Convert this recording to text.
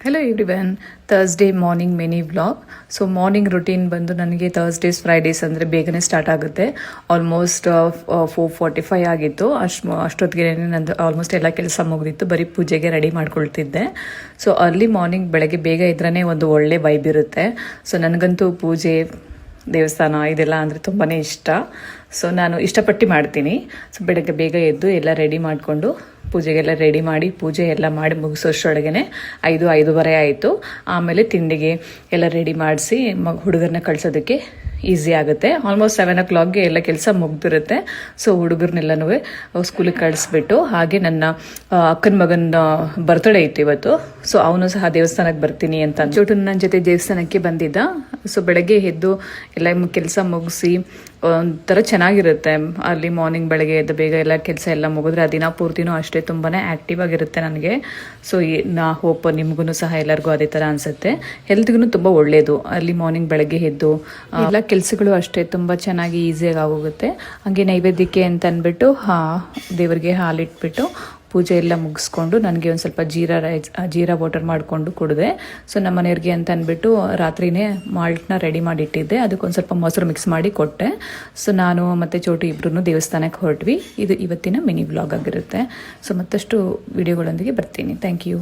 Hello everyone, Thursday morning mini vlog. So morning routine ಬಂದು ನನಗೆ Thursdays Fridays ಅಂದರೆ ಬೇಗನೆ ಸ್ಟಾರ್ಟ್ ಆಗುತ್ತೆ. ಆಲ್ಮೋಸ್ಟ್ 4:45 ಆಗಿತ್ತು. ಅಷ್ಟೊತ್ತಿಗೆ ನಂದು ಆಲ್ಮೋಸ್ಟ್ ಎಲ್ಲ ಕೆಲಸ ಮುಗಿದಿತ್ತು. ಬರೀ ಪೂಜೆಗೆ ರೆಡಿ ಮಾಡ್ಕೊಳ್ತಿದ್ದೆ. ಸೊ ಅರ್ಲಿ ಮಾರ್ನಿಂಗ್ ಬೆಳಗ್ಗೆ ಬೇಗ ಇದ್ರೇ ಒಂದು ಒಳ್ಳೆ ವೈಬ್ ಇರುತ್ತೆ. ಸೊ ನನಗಂತೂ ಪೂಜೆ, ದೇವಸ್ಥಾನ ಇದೆಲ್ಲ ಅಂದರೆ ತುಂಬಾ ಇಷ್ಟ. ಸೊ ನಾನು ಇಷ್ಟಪಟ್ಟು ಮಾಡ್ತೀನಿ. ಸೊ ಬೆಳಗ್ಗೆ ಬೇಗ ಎದ್ದು ಎಲ್ಲ ರೆಡಿ ಮಾಡಿಕೊಂಡು ಪೂಜೆಗೆಲ್ಲ ರೆಡಿ ಮಾಡಿ ಪೂಜೆ ಎಲ್ಲ ಮಾಡಿ ಮುಗಿಸೋಷ್ಟರೊಳಗೆ 5:30 ಆಯಿತು. ಆಮೇಲೆ ತಿಂಡಿಗೆ ಎಲ್ಲ ರೆಡಿ ಮಾಡಿಸಿ ಹುಡುಗರನ್ನ ಕಳ್ಸೋದಕ್ಕೆ ಈಸಿ ಆಗುತ್ತೆ. ಆಲ್ಮೋಸ್ಟ್ 7 o'clockಗೆ ಎಲ್ಲ ಕೆಲಸ ಮುಗ್ದಿರುತ್ತೆ. ಸೊ ಹುಡುಗರನ್ನೆಲ್ಲನೂ ಸ್ಕೂಲಿಗೆ ಕಳಿಸ್ಬಿಟ್ಟು, ಹಾಗೆ ನನ್ನ ಅಕ್ಕನ ಮಗನ ಬರ್ತ್ಡೇ ಇತ್ತು ಇವತ್ತು. ಸೊ ಅವನು ಸಹ ದೇವಸ್ಥಾನಕ್ಕೆ ಬರ್ತೀನಿ ಅಂತ ಚೋಟು ನನ್ನ ಜೊತೆ ದೇವಸ್ಥಾನಕ್ಕೆ ಬಂದಿದ್ದ. ಸೊ ಬೆಳಗ್ಗೆ ಎದ್ದು ಎಲ್ಲ ಕೆಲಸ ಮುಗಿಸಿ ಒಂಥರ ಚೆನ್ನಾಗಿರುತ್ತೆ. ಅಲ್ಲಿ ಮಾರ್ನಿಂಗ್ ಬೆಳಗ್ಗೆ ಎದ್ದು ಬೇಗ ಎಲ್ಲ ಕೆಲಸ ಎಲ್ಲ ಮುಗಿದ್ರೆ ಆ ದಿನ ಪೂರ್ತಿನೂ ಅಷ್ಟೇ ತುಂಬಾ ಆ್ಯಕ್ಟಿವ್ ಆಗಿರುತ್ತೆ ನನಗೆ. ಸೊ ನಾ ಹೋಪ್ ನಿಮಗೂ ಸಹ ಎಲ್ಲರಿಗೂ ಅದೇ ಥರ ಅನಿಸುತ್ತೆ. ಹೆಲ್ತ್ಗೂ ತುಂಬ ಒಳ್ಳೆಯದು ಅಲ್ಲಿ ಮಾರ್ನಿಂಗ್ ಬೆಳಗ್ಗೆ ಎದ್ದು ಎಲ್ಲ ಕೆಲಸಗಳು ಅಷ್ಟೇ ತುಂಬ ಚೆನ್ನಾಗಿ ಈಸಿಯಾಗಿ ಆಗೋಗುತ್ತೆ. ಹಾಗೆ ನೈವೇದ್ಯಕ್ಕೆ ಅಂತ ಅಂದ್ಬಿಟ್ಟು ದೇವರಿಗೆ ಹಾಲಿಟ್ಬಿಟ್ಟು ಪೂಜೆ ಎಲ್ಲ ಮುಗಿಸ್ಕೊಂಡು ನನಗೆ ಒಂದು ಸ್ವಲ್ಪ ಜೀರಾ ವಾಟರ್ ಮಾಡಿಕೊಂಡು ಕುಡಿದೆ. ಸೊ ನಮ್ಮ ಮನೆಯವ್ರಿಗೆ ಅಂತ ಅಂದ್ಬಿಟ್ಟು ರಾತ್ರಿನೇ ಮಾಲ್ಟ್ನ ರೆಡಿ ಮಾಡಿ ಇಟ್ಟಿದ್ದೆ. ಅದಕ್ಕೊಂದು ಸ್ವಲ್ಪ ಮೊಸರು ಮಿಕ್ಸ್ ಮಾಡಿ ಕೊಟ್ಟೆ. ಸೊ ನಾನು ಮತ್ತು ಚೋಟು ಇಬ್ಬರೂ ದೇವಸ್ಥಾನಕ್ಕೆ ಹೊರಟ್ವಿ. ಇದು ಇವತ್ತಿನ ಮಿನಿ ವ್ಲಾಗ್ ಆಗಿರುತ್ತೆ. ಸೊ ಮತ್ತಷ್ಟು ವಿಡಿಯೋಗಳೊಂದಿಗೆ ಬರ್ತೀನಿ. Thank you.